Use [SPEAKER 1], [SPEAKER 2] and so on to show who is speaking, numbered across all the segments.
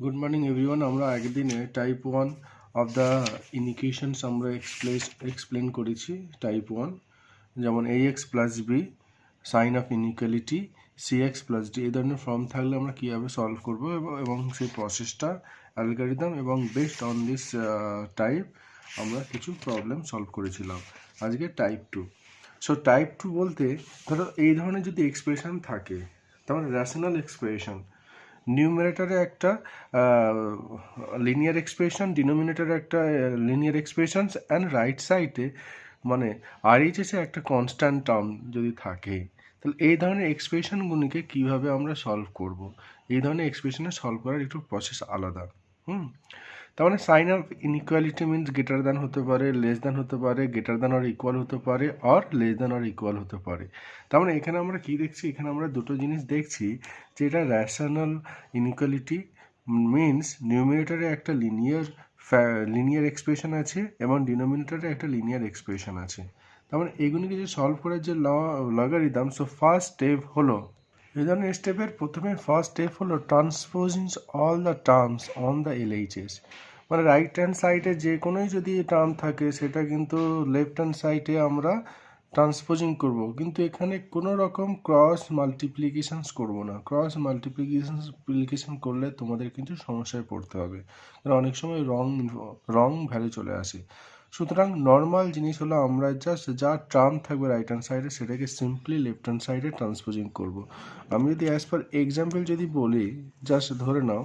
[SPEAKER 1] Good morning everyone. আমরা আগের দিনে টাইপ 1 অফ দ্য ইনিকুয়েশনস আমরা এক্সপ্লেন করেছি। টাইপ 1 যেমন ax plus b, sign of inequality, cx plus d, এই ধরনের ফর্ম থাকলে আমরা কীভাবে সলভ করব এবং সেই প্রসেসটা, অ্যালগরিদম এবং বেসড অন দিস টাইপ আমরা কিছু প্রবলেম সলভ করেছিলাম। আজকে টাইপ 2। সো টাইপ 2 বলতে ধরো এই ধরনের যদি এক্সপ্রেশন থাকে, তার মানে রেশনাল এক্সপ্রেশন, নিউমারেটরে একটা লিনিয়ার এক্সপ্রেশন, ডিনোমিনেটরে একটা লিনিয়ার এক্সপ্রেশনস অ্যান্ড রাইট সাইডে মানে আরএইচএসে একটা কনস্ট্যান্ট টার্ম যদি থাকে, তাহলে এই ধরনের এক্সপ্রেশনগুলিকে কীভাবে আমরা সলভ করব, এই ধরনের এক্সপ্রেশনে সলভ করার একটু প্রসেস আলাদা। তার মানে sign of inequality means greater than হতে পারে, লেস দ্যান হতে পারে, গ্রেটার দ্যান অর ইকুয়াল হতে পারে, or less than or equal হতে পারে। তার মানে এখানে আমরা কী দেখছি, এখানে আমরা দুটো জিনিস দেখছি যে এটা র্যাশনাল ইনইকুয়ালিটি মিনস নিউমিনেটরে একটা লিনিয়ার এক্সপ্রেশন আছে এবং ডিনোমিনেটরে একটা লিনিয়ার এক্সপ্রেশন আছে। তার মানে এগুলিকে যে সলভ করার যে লগারিদম, সো ফার্স্ট স্টেপ হলো, এই ধরনের স্টেপের প্রথমে ফার্স্ট স্টেপ হলো transposing all the terms on the LHS. মানে রাইট হ্যান্ড সাইডে যে কোনোই যদি টার্ম থাকে সেটা কিন্তু লেফট হ্যান্ড সাইডে আমরা ট্রান্সপোজিং করব, কিন্তু এখানে কোনো রকম ক্রস মাল্টিপ্লিকেশানস করব না। ক্রস মাল্টিপ্লিকেশন করলে তোমাদের কিন্তু সমস্যায় পড়তে হবে, কারণ অনেক সময় রং ভ্যালু চলে আসে। সুতরাং নর্মাল জিনিস হলো আমরা জাস্ট যা টার্ম থাকবে রাইট হ্যান্ড সাইডে সেটাকে সিম্পলি লেফট হ্যান্ড সাইডে ট্রান্সপোজিং করব। আমি যদি অ্যাজ পার এক্সাম্পল যদি বলি, জাস্ট ধরে নাও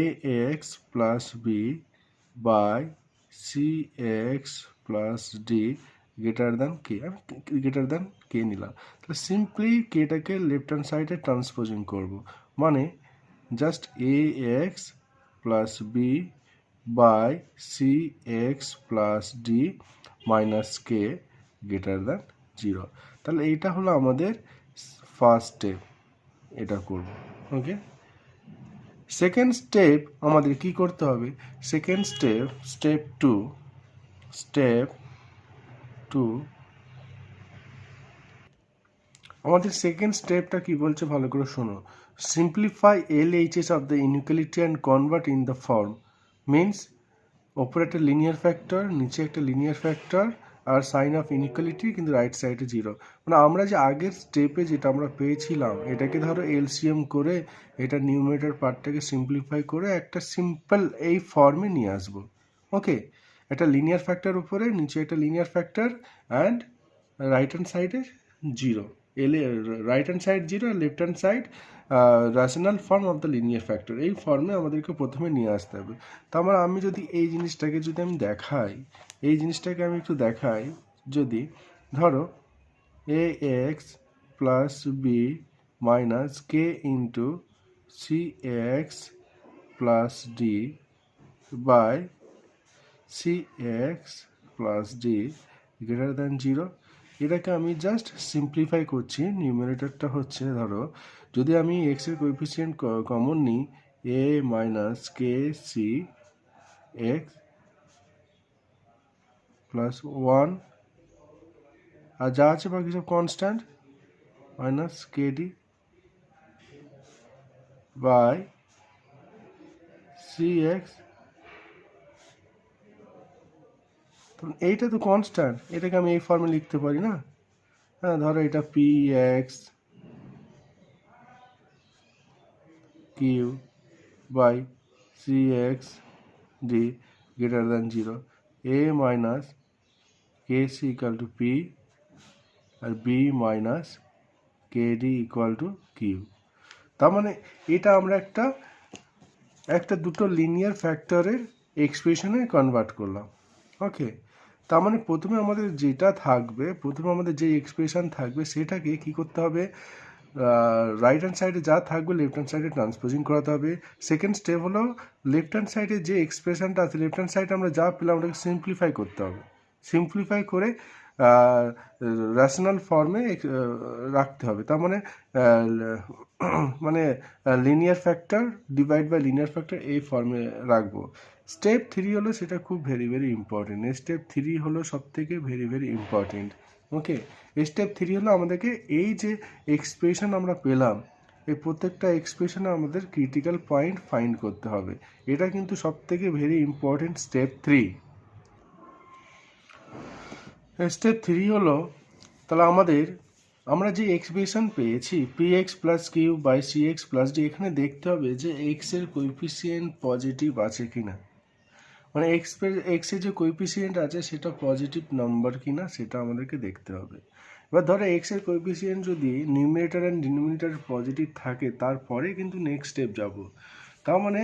[SPEAKER 1] a x plus b by c x plus d greater than k, আমি গ্রেটার দ্যান কে নিলাম, তাহলে সিম্পলি কেটাকে লেফট হ্যান্ড সাইডে ট্রান্সপোজিং করব। মানে just a x plus b by c x plus d minus k greater than 0। তাহলে এইটা হলো আমাদের ফার্স্ট স্টেপ, এটা করব। ওকে, সেকেন্ড স্টেপ আমাদের কি করতে হবে? সেকেন্ড স্টেপ টু আমাদের সেকেন্ড স্টেপটা কি বলছে ভালো করে শোনো। Simplify LHS of the inequality and convert in the form. Means ওপরে একটা লিনিয়ার ফ্যাক্টর, নিচে একটা লিনিয়ার ফ্যাক্টর, আর সাইন অফ ইনইকুয়ালিটি কিন্তু রাইট সাইডে 0। মানে আমরা যে আগের স্টেপে যেটা আমরা পেয়েছিলাম এটাকে ধরো এলসিএম করে এটা নিউমারেটর পার্টটাকে সিম্পলিফাই করে একটা সিম্পল এই ফর্মে নিয়ে আসবো। ওকে, একটা লিনিয়ার ফ্যাক্টর উপরে, নিচে একটা linear factor and right hand সাইডে 0, রাইট হ্যান্ড সাইড 0 আর left hand side rational form of the linear factor, এই ফর্মে আমাদেরকে প্রথমে নিয়ে আসতে হবে। তারপর আমি যদি এই জিনিসটাকে যদি আমি দেখাই, এই জিনিসটাকে আমি একটু দেখাই, যদি ধরো a x plus b minus k into c x plus d by c x plus d greater than 0, এটাকে আমি জাস্ট সিম্পলিফাই করছি। নিউমারেটরটা হচ্ছে, ধরো যদি আমি এক্সের কোএফিসিয়েন্ট কমন নিই, a minus k c x plus 1, আর যা আছে বাকি সব constant, minus k d by c x, এইটা তো কনস্ট্যান্ট, এটাকে আমি এই ফর্মে লিখতে পারি না? হ্যাঁ, ধরো এটা p x q by c x d greater than 0, a minus k c equal to p আর b minus k d equal to q. তার মানে এটা আমরা একটা দুটো লিনিয়ার ফ্যাক্টরের এক্সপ্রেশনে কনভার্ট করলাম। ওকে, তার মানে প্রথমে আমাদের যেটা থাকবে, প্রথমে আমাদের যে এক্সপ্রেশন থাকবে সেটাকে কি করতে হবে, রাইট হ্যান্ড সাইডে যা থাকবে লেফট হ্যান্ড সাইডে ট্রান্সপোজিং করাতে হবে। সেকেন্ড স্টেপ হলো লেফট হ্যান্ড সাইডে যে এক্সপ্রেশনটা আছে, লেফট হ্যান্ড সাইডে আমরা যা পেলাম ওটাকে সিম্পলিফাই করতে হবে। সিম্পলিফাই করে রেশনাল ফর্মে রাখতে হবে। তার মানে linear factor divide by linear factor এই ফর্মে রাখবো। স্টেপ 3 হলো, সেটা খুব ভেরি ইম্পর্টেন্ট। স্টেপ 3 হলো সব থেকে ভেরি ইম্পর্টেন্ট। ওকে, স্টেপ 3 হলো আমাদেরকে এই যে এক্সপ্রেশন আমরা পেলাম এই প্রত্যেকটা এক্সপ্রেশনে আমাদের ক্রিটিক্যাল পয়েন্ট ফাইন্ড করতে হবে। এটা কিন্তু সবথেকে ভেরি ইম্পর্টেন্ট স্টেপ 3। স্টেপ 3 হলো, তাহলে আমরা যে এক্সপ্রেশন পেয়েছি px plus q by cx plus d, এখানে দেখতে হবে যে এক্স এর কোএফিসিয়েন্ট পজিটিভ আছে কিনা, মানে এক্স এর যে কোএফিসিয়েন্ট আছে সেটা পজিটিভ নাম্বার কিনা সেটা আমাদেরকে দেখতে হবে। এবার ধরো এক্স এর কোএফিসিয়েন্ট যদি নিউমিনেটর অ্যান্ড ডিনোমিনেটর পজিটিভ থাকে, তারপরে কিন্তু নেক্সট স্টেপ যাব। তার মানে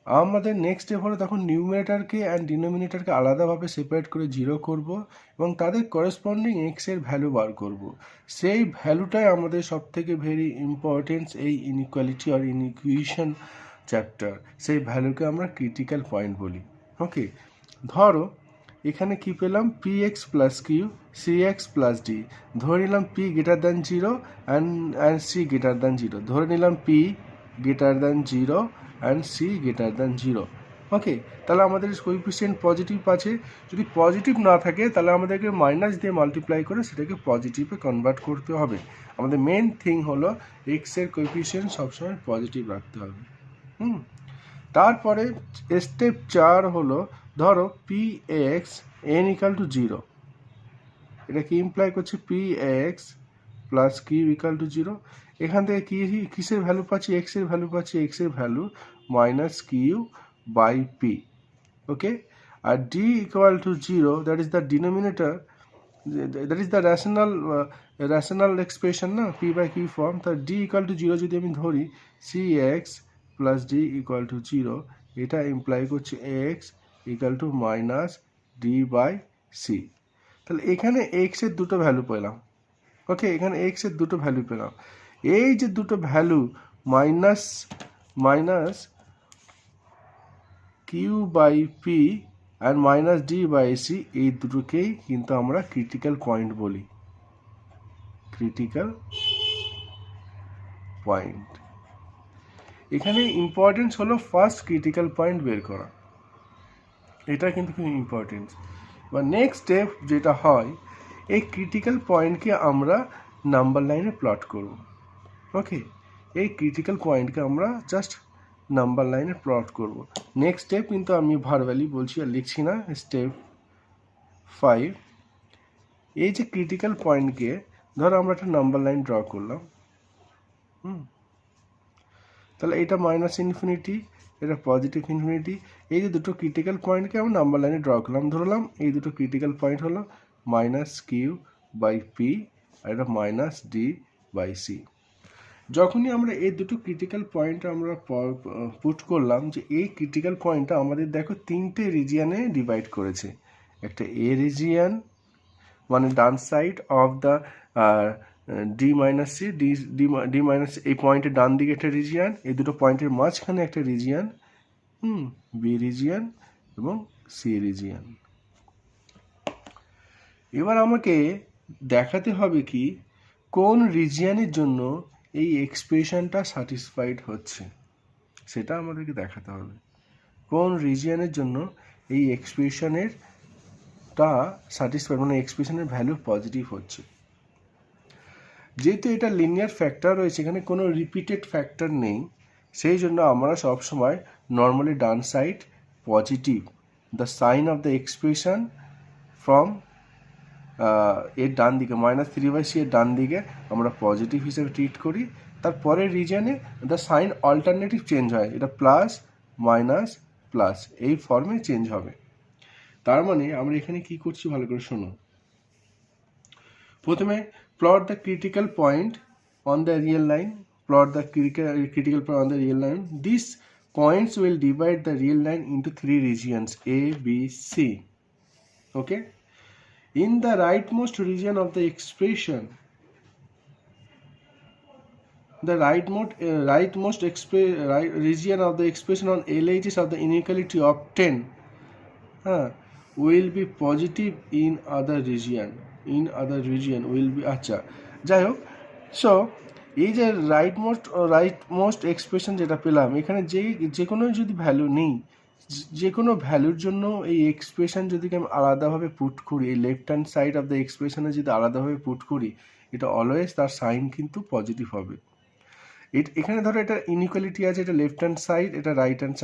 [SPEAKER 1] আমাদের নেক্সট স্টেপ হলো তখন নিউমিনেটরকে অ্যান্ড ডিনোমিনেটরকে আলাদাভাবে সেপারেট করে 0 করব এবং তাদের করেসপন্ডিং এক্স এর ভ্যালু বার করব। সেই ভ্যালুটাই আমাদের সবথেকে ভেরি ইম্পর্টেন্স এই ইনইকুয়ালিটি আর ইনইকুয়েশন চ্যাপ্টার। সেই ভ্যালুকে আমরা ক্রিটিক্যাল পয়েন্ট বলি। ওকে, ধরো এখানে কি পেলাম, p x plus q c x plus d, ধরে নিলাম p greater than 0 and c greater than 0, ধরে নিলাম p greater than 0 and c greater than 0। Okay, তাহলে আমাদের কোএফিসিয়েন্ট পজিটিভ আছে। যদি পজিটিভ না থাকে তাহলে আমাদেরকে মাইনাস দিয়ে মাল্টিপ্লাই করে সেটাকে পজিটিভে কনভার্ট করতে হবে। আমাদের মেন থিং হলো এক্স এর কোএফিসিয়েন্ট সবসময় পজিটিভ রাখতে হবে। তারপরে স্টেপ 4 হলো, ধরো p x n equal to 0, এটা কি ইমপ্লাই করছে p x plus q equal to 0। এখান থেকে কিসের ভ্যালু পাচ্ছি, এক্স এর ভ্যালু পাচ্ছি, এক্স এর value minus q by p. Okay, আর d equal to 0, that is the denominator, that is the rational expression না, পি বাই কিউ ফর্ম। তার ডি ইকুয়াল টু 0 যদি আমি ধরি, c x plus d equal to 0, এটা imply করছে x equal to minus d by c. তাহলে এখানে x এর দুটো ভ্যালু পেলাম। ওকে, এখানে এক্স এর দুটো ভ্যালু পেলাম। এই যে দুটো value minus q by p আর মাইনাস ডি বাই সি, এই দুটোকেই কিন্তু আমরা ক্রিটিক্যাল পয়েন্ট বলি। ক্রিটিক্যাল পয়েন্ট এখানে ইম্পর্টেন্স হলো ফার্স্ট ক্রিটিক্যাল পয়েন্ট বের করা, এটা কিন্তু খুব ইম্পর্টেন্ট। বা নেক্সট স্টেপ যেটা হয়, এই ক্রিটিক্যাল পয়েন্টকে আমরা নাম্বার লাইনে প্লট করব। ওকে, এই ক্রিটিক্যাল পয়েন্টকে আমরা জাস্ট নাম্বার লাইনে প্লট করব। নেক্সট স্টেপ কিন্তু আমি ভার্বালি বলছি আর লিখছি না। স্টেপ 5, এই যে ক্রিটিক্যাল পয়েন্টকে ধরো আমরা একটা নাম্বার লাইন ড্র করলাম। তাহলে এটা মাইনাস ইনফিনিটি, এটা পজিটিভ ইনফিনিটি। এই যে দুটো ক্রিটিক্যাল পয়েন্টকে আমরা নাম্বার লাইনে ড্র করলাম, ধরলাম এই দুটো ক্রিটিক্যাল পয়েন্ট হলো মাইনাস কিউ বাই পি আর এটা মাইনাস ডি বাই সি। যখনই আমরা এই দুটো ক্রিটিক্যাল পয়েন্ট আমরা পুট করলাম, যে এই ক্রিটিক্যাল পয়েন্টটা আমাদের দেখো তিনটে রিজিয়ানে ডিভাইড করেছে। একটা এ রিজিয়ান, মানে ডান side of the d minus c, d minus এই পয়েন্টের ডান দিকে একটা রিজিয়ান, এই দুটো পয়েন্টের মাঝখানে একটা রিজিয়ান, বি রিজিয়ান এবং সি রিজিয়ান। এবার আমাকে দেখাতে হবে কি কোন রিজিয়ানের জন্য এই এক্সপ্রেশনটা স্যাটিসফাইড হচ্ছে, সেটা আমাদেরকে দেখাতে হবে। কোন রিজিয়ানের জন্য এই এক্সপ্রেশনেরটা স্যাটিসফাইড, মানে এক্সপ্রেশনের ভ্যালু পজিটিভ হচ্ছে। যেহেতু এটা লিনিয়ার ফ্যাক্টর রয়েছে, এখানে কোনো রিপিটেড ফ্যাক্টর নেই, সেই জন্য আমরা সবসময় নর্মালি ডান side positive, the sign of the expression from এর ডান দিকে -3/c এর ডান দিকে আমরা পজিটিভ হিসেবে ট্রিট করি। তারপরের রিজনে দ্য সাইন অল্টারনেটিভ চেঞ্জ হয়, এটা প্লাস মাইনাস প্লাস এই ফর্মে চেঞ্জ হবে। তার মানে আমরা এখানে কি করছি ভালো করে শোনো। প্রথমে plot the critical point on the real line, plot the critical point on the real line. These points will divide the real line into 3 regions A, B, C. Okay, in the rightmost region of the expression, the rightmost region of the expression on LHS of the inequality of 10 will be positive in other region will be আচ্ছা যাই হোক। So এই যে রাইটমোস্ট expression যেটা পেলাম, এখানে যে কোনো যদি ভ্যালু নেই, যে কোনো ভ্যালুর জন্য এই এক্সপ্রেশন যদি আমি আলাদাভাবে পুট করি, এই left hand side of the এক্সপ্রেশনে যদি আলাদাভাবে পুট করি, এটা অলওয়েজ তার সাইন কিন্তু পজিটিভ হবে। এখানে ধরো এটা ইনইকুয়ালিটি আছে, এটা লেফট হ্যান্ড সাইড, এটা রাইট হ্যান্ড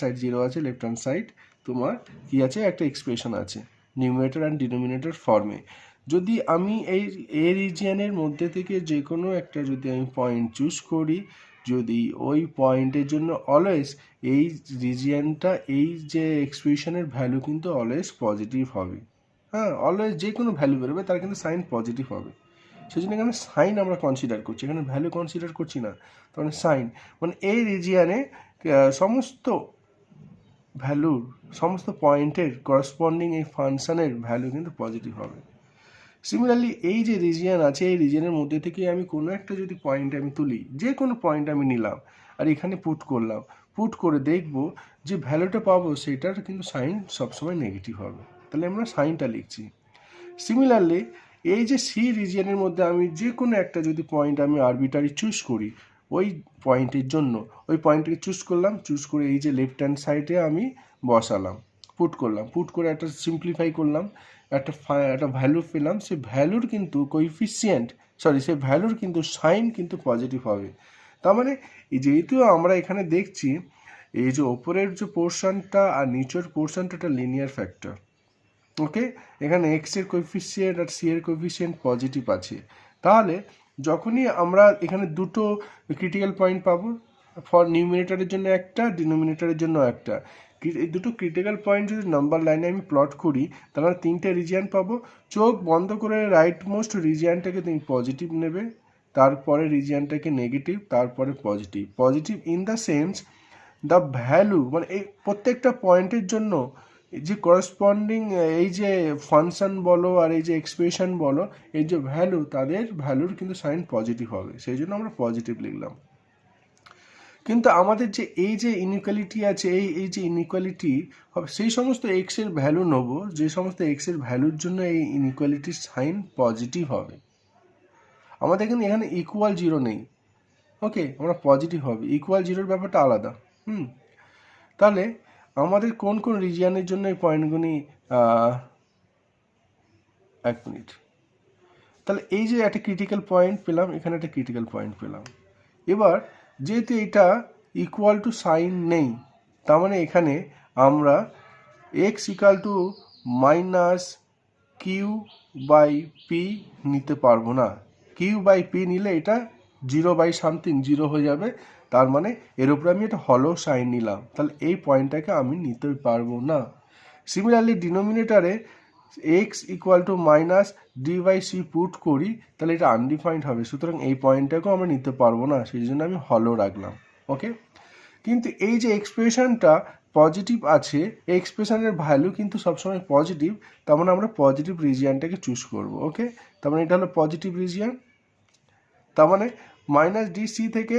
[SPEAKER 1] সাইড 0 আছে, লেফট হ্যান্ড সাইড তোমার কি আছে, একটা এক্সপ্রেশন আছে নিউমারেটর অ্যান্ড ডিনোমিনেটর ফর্মে। যদি আমি এই রিজিয়নের মধ্যে থেকে যে কোনো একটা যদি আমি পয়েন্ট চুজ করি, যদি ওই পয়েন্টের জন্য অলওয়েজ এই রিজিয়নটা, এই যে এক্সপ্রেশনের ভ্যালু কিন্তু অলওয়েজ পজিটিভ হবে। হ্যাঁ, অলওয়েজ যে কোনো ভ্যালু বেরোবে তার কিন্তু সাইন পজিটিভ হবে। সেই জন্য এখানে সাইন আমরা কনসিডার করছি, এখানে ভ্যালু কনসিডার করছি না। তার মানে সাইন মানে এই রিজিয়ানে সমস্ত ভ্যালুর, সমস্ত পয়েন্টের করসপন্ডিং এই ফাংশানের ভ্যালু কিন্তু পজিটিভ হবে। সিমিলারলি এই যে রিজিয়ান আছে, এই রিজিয়ানের মধ্যে থেকে আমি কোনো একটা যদি পয়েন্ট আমি তুলি, যে কোনো পয়েন্ট আমি নিলাম আর এখানে পুট করলাম, পুট করে দেখব যে ভ্যালুটা পাবো সেটার কিন্তু সাইন সবসময় নেগেটিভ হবে। তাহলে আমরা সাইনটা লিখছি। সিমিলারলি এই যে সি রিজিয়নের মধ্যে আমি যে কোনো একটা যদি পয়েন্ট আমি আরবিটারি চুজ করি, ওই পয়েন্টের জন্য ওই পয়েন্টকে চুজ করলাম, চুজ করে এই যে লেফট হ্যান্ড সাইডে আমি বসালাম, পুট করলাম, পুট করে একটা সিম্পলিফাই করলাম, একটা ভ্যালু পেলাম, সেই ভ্যালুর কিন্তু কোএফিসিয়েন্ট সেই ভ্যালুর কিন্তু সাইন কিন্তু পজিটিভ হবে। তার মানে যেহেতু আমরা এখানে দেখছি এই যে ওপরের যে পোর্শনটা আর নিচের পোর্শনটা একটা লিনিয়ার ফ্যাক্টর। ওকে, এখানে এক্স এর কোএফিসিয়েন্ট আর সি এর কোএফিসিয়েন্ট পজিটিভ আছে, তাহলে যখনই আমরা এখানে দুটো ক্রিটিক্যাল পয়েন্ট পাবো, ফর নিউমিনেটরের জন্য একটা, ডিনোমিনেটরের জন্য একটা, এই দুটো ক্রিটিক্যাল পয়েন্ট যদি নাম্বার লাইনে আমি প্লট করি, তাহলে তিনটে রিজিয়ান পাবো। চোখ বন্ধ করে রাইট মোস্ট রিজিয়ানটাকে তুমি পজিটিভ নেবে, তারপরে রিজিয়ানটাকে নেগেটিভ, তারপরে positive. Positive in the sense the value, মানে এই প্রত্যেকটা পয়েন্টের জন্য যে করসপন্ডিং এই যে ফাংশন বলো আর এই যে এক্সপ্রেশন বলো, এই যে ভ্যালু, তাদের ভ্যালুর কিন্তু সাইন পজিটিভ হবে, সেই জন্য আমরা পজিটিভ লিখলাম। কিন্তু আমাদের যে এই যে ইনইকুয়ালিটি আছে, এই যে ইনইকুয়ালিটি হবে, সেই সমস্ত এক্সের ভ্যালু নেব যে সমস্ত এক্সের ভ্যালুর জন্য এই ইনইকুয়ালিটির সাইন পজিটিভ হবে। আমাদের কিন্তু এখানে ইকুয়াল জিরো নেই, ওকে, আমরা পজিটিভ হবে, ইকুয়াল জিরোর ব্যাপারটা আলাদা। তাহলে আমাদের কোন কোন রিজিয়নের জন্য এই পয়েন্টগুলি, এক মিনিট, তাহলে এই যে একটা ক্রিটিক্যাল পয়েন্ট পেলাম, এখানে একটা ক্রিটিক্যাল পয়েন্ট পেলাম। এবার যেহেতু এটা ইকুয়াল টু সাইন নেই, তার মানে এখানে আমরা x equal to minus q by p নিতে পারবো না। কিউ বাই পি নিলে এটা 0/something 0 হয়ে যাবে, তার মানে এর উপরে আমি একটা হলো সাইন নিলাম, তাহলে এই পয়েন্টটাকে আমি নিতে পারবো না। সিমিলারলি ডিনোমিনেটারে x equal to minus d by c put করি, তাহলে এটা আনডিফাইন্ড হবে, সুতরাং এই পয়েন্টটাকেও আমরা নিতে পারবো না, সেই জন্য আমি হলো রাখলাম। ওকে, কিন্তু এই যে এক্সপ্রেশনটা পজিটিভ আছে, এই এক্সপ্রেশনের ভ্যালু কিন্তু সবসময় পজিটিভ, তার মানে আমরা পজিটিভ রিজিয়ানটাকে চুজ করব। ওকে, তার মানে এটা হলো পজিটিভ রিজিয়ান, তার মানে মাইনাস ডিসি থেকে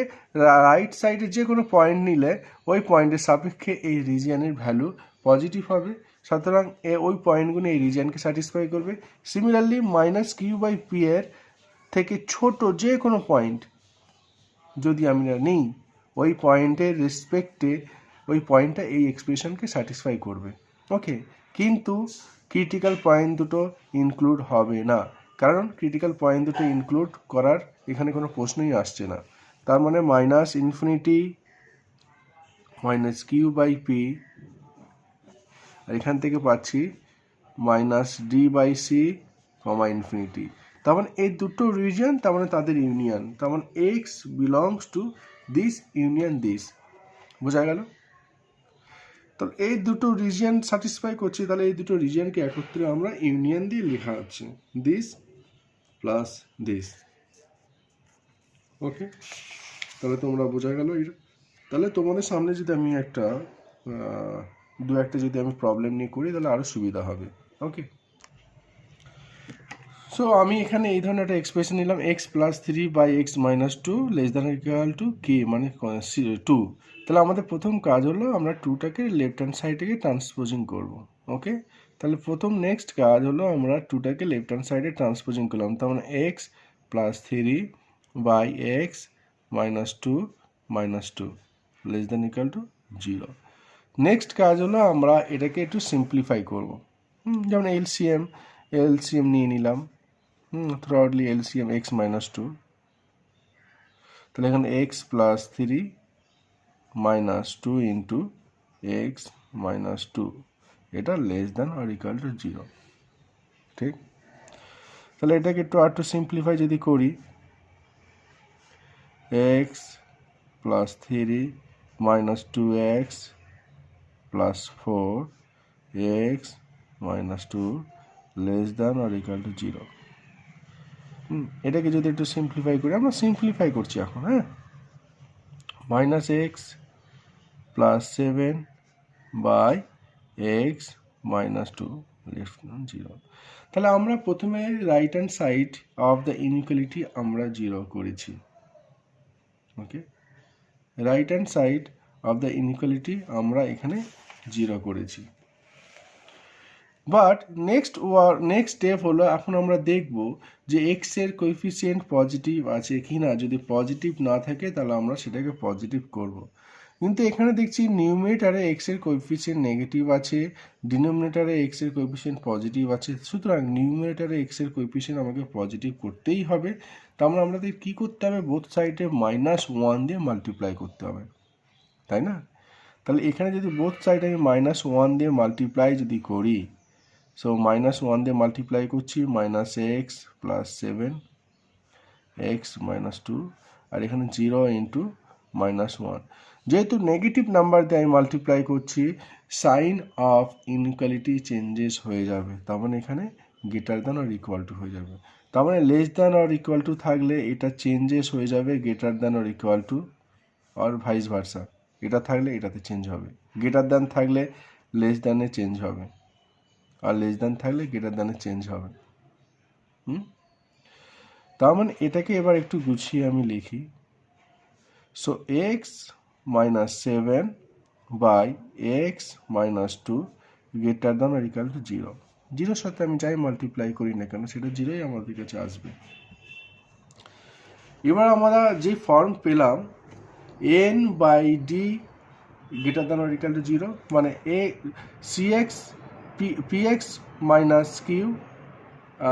[SPEAKER 1] রাইট সাইডে যে কোনো পয়েন্ট নিলে ওই পয়েন্টের সাপেক্ষে এই রিজিয়ানের ভ্যালু পজিটিভ হবে, সুতরাং ওই পয়েন্টগুলো এই রিজিয়ানকে স্যাটিসফাই করবে। Similarly minus q by p এর থেকে ছোট যে কোনো পয়েন্ট যদি আমরা নিই, ওই পয়েন্টের রেসপেক্টে ওই পয়েন্টটা এই এক্সপ্রেশনকে স্যাটিসফাই করবে। ওকে, কিন্তু ক্রিটিক্যাল পয়েন্ট দুটো ইনক্লুড হবে না, কারণ ক্রিটিক্যাল পয়েন্ট দুটো ইনক্লুড করার এখানে কোনো প্রশ্নই আসছে না। তার মানে minus infinity minus q by p, আর এখান থেকে পাচ্ছি minus d by c comma infinity. তার মানে এই দুটো রিজিয়ন, তার মানে তাদের ইউনিয়ন, তার মানে x belongs to this union this, বোঝা গেল? তাহলে এই দুটো রিজিয়ন স্যাটিসফাই করছে, তাহলে এই দুটো রিজিয়নকে একত্রে আমরা ইউনিয়ন দিয়ে লেখা হচ্ছে দিস প্লাস দিস। ওকে, তাহলে তোমরা বোঝা গেল এটা। তাহলে তোমাদের সামনে যদি আমি একটা যদি আমি প্রবলেম নিয়ে করি, তাহলে আরও সুবিধা হবে। ওকে, সো আমি এখানে এই ধরনের একটা এক্সপ্রেশন নিলাম, x plus 3/x-2 less than equal to k, মানে 2। তাহলে আমাদের প্রথম কাজ হলো আমরা 2টাকে লেফট হ্যান্ড সাইডে ট্রান্সপোজিং করব। ওকে, তাহলে প্রথম নেক্সট কাজ হলো আমরা 2টাকে লেফট হ্যান্ড সাইডে ট্রান্সপোজিং করলাম, তার মানে x plus 3/x-2 less than equal to 0। Next কাজ হলো আমরা এটাকে একটু সিম্পলিফাই করব, যেমন এলসিএম নিয়ে নিলাম, thirdly LCM x-2, তাহলে এখানে x plus 3 minus 2 into x minus 2 এটা less than or equal to 0। ঠিক, তাহলে এটাকে একটু সিম্পলিফাই যদি করি, x plus 3 minus 2x plus 4 x minus 2 less than or equal to 0। এটাকে যদি একটু সিম্পলিফাই করি, আমরা সিম্পলিফাই করছি এখন, হ্যাঁ, minus x plus 7 by x minus 2 less than 0। তাহলে আমরা প্রথমে right hand side of the inequality আমরা 0 করেছি। Okay, right hand side of the inequality আমরা এখানে 0 করেছি। বাট নেক্সট স্টেপ হলো, এখন আমরা দেখব যে এক্স এর কোএফিসিয়েন্ট পজিটিভ আছে কি না। যদি পজিটিভ না থাকে তাহলে আমরা সেটাকে পজিটিভ করব। কিন্তু এখানে দেখছি নিউমিনেটারে এক্স এর কোএফিসিয়েন্ট নেগেটিভ আছে, ডিনোমিনেটারে এক্স এর কোএফিসিয়েন্ট পজিটিভ আছে, সুতরাং নিউমিনেটারে এক্স এর কোএফিসিয়েন্ট আমাকে পজিটিভ করতেই হবে। তার মানে আমাদের কী করতে হবে, বোথ সাইডে -1 দিয়ে মাল্টিপ্লাই করতে হবে, তাই না? তাহলে এখানে যদি বোথ সাইডে আমি -1 দিয়ে মাল্টিপ্লাই যদি করি, সো -1 দিয়ে মাল্টিপ্লাই করছি, minus x plus 7 x minus 2, আর এখানে 0 ইন্টু -1। যেহেতু নেগেটিভ নাম্বার দিয়ে আমি মাল্টিপ্লাই করছি, সাইন অফ ইনইকুয়ালিটি চেঞ্জেস হয়ে যাবে। তার মানে এখানে greater than or equal to হয়ে যাবে। তার মানে less than or equal to থাকলে এটা চেঞ্জেস হয়ে যাবে greater than or equal to, আর ভাইস ভার্সা। এটা থাকলে এটাতে চেঞ্জ হবে, গ্রেটার দ্যান থাকলে লেস দ্যানে চেঞ্জ হবে, আর লেস দ্যান থাকলে গ্রেটার দ্যানে চেঞ্জ হবে। তার মানে এটাকে এবার একটু গুছিয়ে আমি লিখি। So x minus 7 by x minus 2 greater than or equal to 0। 0-র সাথে আমি যাই মাল্টিপ্লাই করি না কেন, সেটা 0ই আমাদের কাছে আসবে। এবার আমরা যে ফর্ম পেলাম n by d greater than or equal to 0, মানে a c x px minus q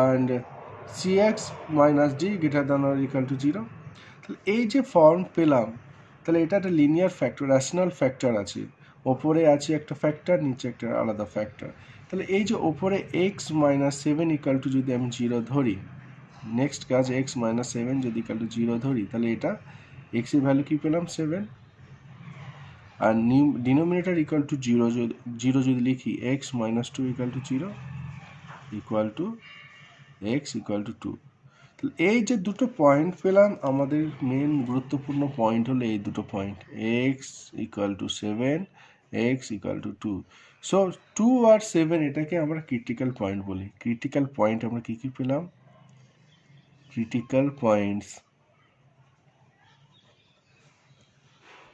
[SPEAKER 1] and cx minus d greater than or equal to 0। তাহলে এই যে ফর্ম পেলাম, তাহলে এটা একটা লিনিয়ার ফ্যাক্টর, রেশনাল ফ্যাক্টর আছে, ওপরে আছে একটা ফ্যাক্টর, নিচে একটা আলাদা ফ্যাক্টর। তাহলে এই যে ওপরে x মাইনাস 7 ইকুয়াল টু যদি আমি 0 ধরি, নেক্সট কাজ x মাইনাস 7 যদি ইকুয়াল টু 0 ধরি, তাহলে এটা x এর ভ্যালু কি পেলাম 7, আর ডিনোমিনেটর ইকুয়াল টু 0 যদি লিখি, x minus 2 equal to 0 equal to x equal two 2। তাহলে এই যে দুটো পয়েন্ট পেলাম, আমাদের মেন গুরুত্বপূর্ণ পয়েন্ট হলো এই দুটো point, x equal two 7, x equal two 2। So 2 আর 7 এটাকে আমরা ক্রিটিক্যাল পয়েন্ট বলি। ক্রিটিক্যাল পয়েন্ট আমরা কী কী পেলাম, ক্রিটিক্যাল পয়েন্টস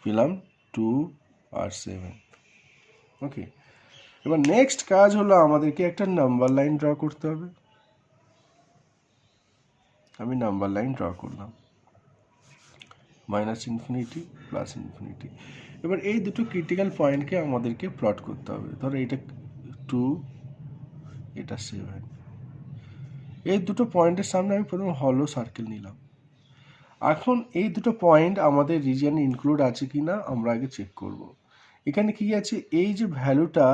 [SPEAKER 1] পেলাম 2 আর 7। ওকে, এবার নেক্সট কাজ হলো আমাদেরকে একটা নাম্বার লাইন ড্র করতে হবে। আমি নাম্বার লাইন ড্র করলাম, মাইনাস ইনফিনিটি প্লাস ইনফিনিটি। এবার এই দুটো ক্রিটিক্যাল পয়েন্টকে আমাদেরকে প্লট করতে হবে। ধরো এটা 2, এটা 7, এই দুটো পয়েন্টের সামনে আমি প্রথমে হলো সার্কেল নিলাম। এখন এই দুটো পয়েন্ট আমাদের রিজিয়নে ইনক্লুড আছে কি না আমরা আগে চেক করব। এখানে কি আছে, এই যে ভ্যালুটা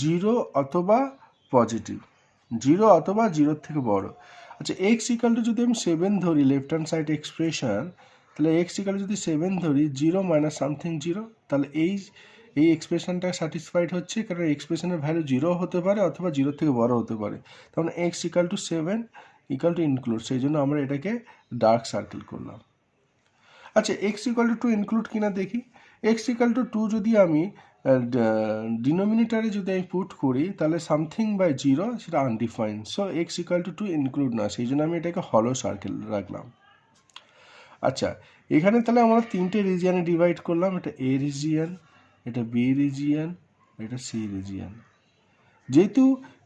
[SPEAKER 1] 0 অথবা পজিটিভ, 0 অথবা 0-র থেকে বড়। আচ্ছা, এক্স ইকাল টু যদি আমি 7 ধরি, লেফট হ্যান্ড সাইড এক্সপ্রেশন, তাহলে এক্স ইকাল যদি 7 ধরি, 0 মাইনাস সামথিং 0, তাহলে এই এক্সপ্রেশনটা স্যাটিসফাইড হচ্ছে, কারণ এক্সপ্রেশনের ভ্যালু 0 হতে পারে অথবা 0-র থেকে বড় হতে পারে। তখন x equal to 7 equal to include, সেই জন্য আমরা এটাকে ডার্ক সার্কেল করলাম। আচ্ছা, এক্স ইকাল টু 2 ইনক্লুড কিনা দেখি। এক্স ইকাল টু 2 যদি আমি ডিনোমিনেটারে যদি আমি পুট করি, তাহলে সামথিং বাই 0 সেটা undefined, so x equal to 2 include না, সেই জন্য আমি এটাকে হলো সার্কেল রাখলাম। আচ্ছা, এখানে তাহলে আমরা 3টে রিজিয়নে ডিভাইড করলাম, এটা এ রিজিয়ন, এটা বি রিজিয়ন, এটা সি রিজিয়ন। যেহেতু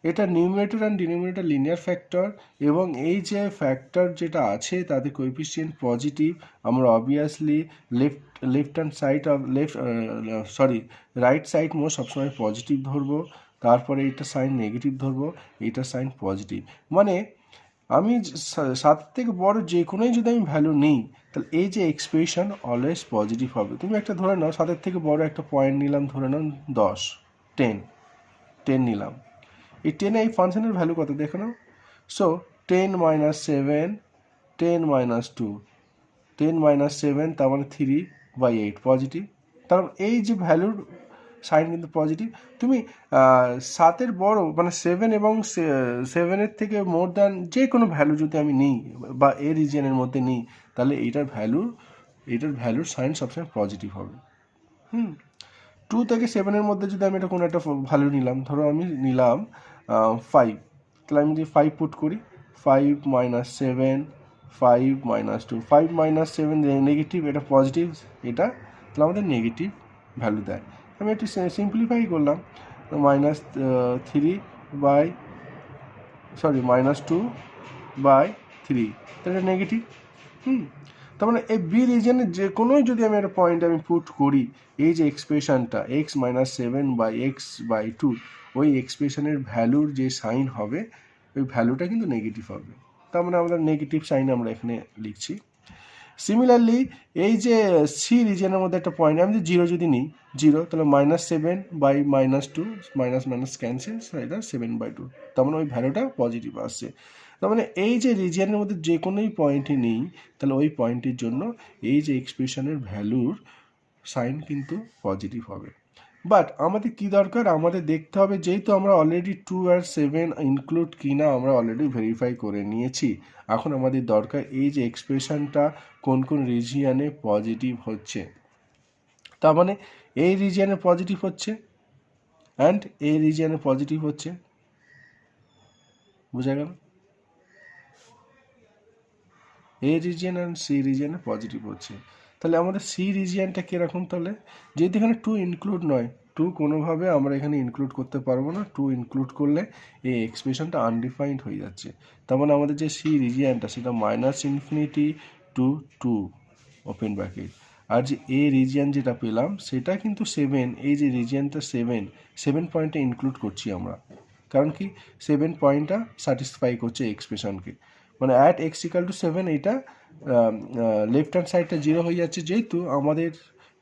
[SPEAKER 1] এটা numerator and denominator linear factor, এবং এই যে ফ্যাক্টর যেটা আছে তাদের কোএফিসিয়েন্ট পজিটিভ, আমরা obviously left hand side of right side most সবসময় পজিটিভ ধরবো, তারপরে এইটা সাইন নেগেটিভ ধরবো, এইটা সাইন পজিটিভ। মানে আমি 7 থেকে বড় যে কোনোই যদি আমি ভ্যালু নিই তাহলে এই যে এক্সপ্রেশন অলওয়েজ পজিটিভ হবে। তুমি একটা ধরে নাও 7 থেকে বড় একটা পয়েন্ট নিলাম, ধরে নাও 10, 10 নিলাম। এই 10 এই ফাংশনের ভ্যালু কত দেখো নাও। সো 10 - 7, 10 - 2, 10 - 7 তার মানে 3/8 পজিটিভ। কারণ এই যে ভ্যালুর সাইন কিন্তু পজিটিভ। তুমি 7-এর বড় মানে 7 এবং 7-এর থেকে মোর দ্যান যে কোনো ভ্যালু যদি আমি নিই বা এ রিজিয়নের মধ্যে নিই তাহলে এইটার ভ্যালুর সাইন সবসময় পজিটিভ হবে। 2 থেকে 7-এর মধ্যে যদি আমি এটা কোনো একটা ভ্যালু নিলাম, ধরো আমি নিলাম 5, তাহলে আমি যদি 5 পুট করি, 5 - 7, 5 - 2, 5 - 7 নেগেটিভ, এটা পজিটিভ, এটা তাহলে আমাদের নেগেটিভ ভ্যালু দেয়। আমি একটু সিম্পলিফাই করলাম, -2/3, তাহলে এটা নেগেটিভ। তার মানে এই বি রিজনের যে কোনোই যদি আমি একটা পয়েন্ট আমি পুট করি, এই যে এক্সপ্রেশনটা x - 7/x/2, ওই এক্সপ্রেশনের ভ্যালুর যে সাইন হবে ওই ভ্যালুটা কিন্তু নেগেটিভ হবে। তার মানে আমরা নেগেটিভ সাইন আমরা এখানে লিখছি। সিমিলারলি এই যে সি রিজনের মধ্যে একটা পয়েন্ট আমি যদি 0 যদি নিই, 0, তাহলে -7/-2, মাইনাস ক্যান্সেল, এটা 7/2, তার মানে ওই ভ্যালুটা পজিটিভ আসছে। তার মানে এই যে রিজিয়নের মধ্যে যে কোনোই পয়েন্টই নিই তাহলে ওই পয়েন্টের জন্য এই যে এক্সপ্রেশনের ভ্যালুর সাইন কিন্তু পজিটিভ হবে। বাট আমাদের কি দরকার, আমাদের দেখতে হবে, যেহেতু আমরা অলরেডি 2 আর 7 ইনক্লুড কিনা আমরা অলরেডি ভেরিফাই করে নিয়েছি, এখন আমাদের দরকার এই যে এক্সপ্রেশনটা কোন কোন রিজিয়নে পজিটিভ হচ্ছে। তার মানে এই রিজিয়নে পজিটিভ হচ্ছে অ্যান্ড এই রিজিয়নে পজিটিভ হচ্ছে, বোঝা গেল? এ রিজিয়ন অ্যান্ড সি রিজিয়নে পজিটিভ হচ্ছে। তাহলে আমাদের সি রিজিয়নটা কীরকম, তাহলে যেহেতু এখানে 2 ইনক্লুড নয়, 2 কোনোভাবে আমরা এখানে ইনক্লুড করতে পারবো না, 2 ইনক্লুড করলে এই এক্সপ্রেশনটা আনডিফাইন্ড হয়ে যাচ্ছে। তার মানে আমাদের যে সি রিজিয়নটা সেটা -∞ to 2 ওপেন ব্র্যাকেট, আর যে এ রিজিয়ন যেটা পেলাম সেটা কিন্তু 7, এই যে রিজিয়নটা 7 পয়েন্টটা ইনক্লুড করছি আমরা, কারণ কি 7 পয়েন্টটা স্যাটিসফাই করছে এক্সপ্রেশনকে, মানে অ্যাট x=7 এটা লেফট হ্যান্ড সাইডটা 0 হয়ে যাচ্ছে, যেহেতু আমাদের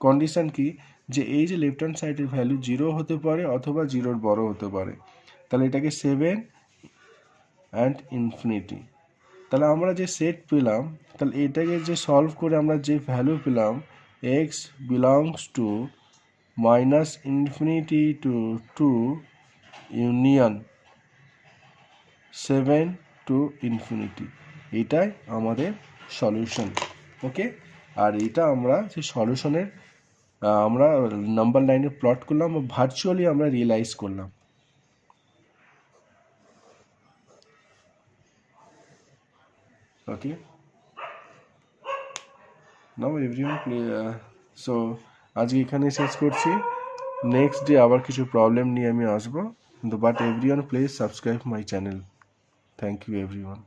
[SPEAKER 1] কন্ডিশন কি যে এই যে লেফট হ্যান্ড সাইডের ভ্যালু 0 হতে পারে অথবা 0-র বড় হতে পারে, তাহলে এটাকে 7 অ্যান্ড ইনফিনিটি। তাহলে আমরা যে সেট পেলাম, তাহলে এটাকে যে সলভ করে আমরা যে ভ্যালু পেলাম x belongs to -∞ to 2 union 7 to infinity, এটাই আমাদের সলিউশন। ওকে, আর এটা আমরা সেই সলিউশনের আমরা নাম্বার লাইনে প্লট করলাম, ভার্চুয়ালি আমরা রিয়েলাইজ করলাম। ওকে, নাও এভরিওয়ান সো আজকে এখানে শেষ করছি, নেক্সট ডে আবার কিছু প্রবলেম নিয়ে আমি আসবো, কিন্তু but everyone please subscribe my channel. Thank you everyone.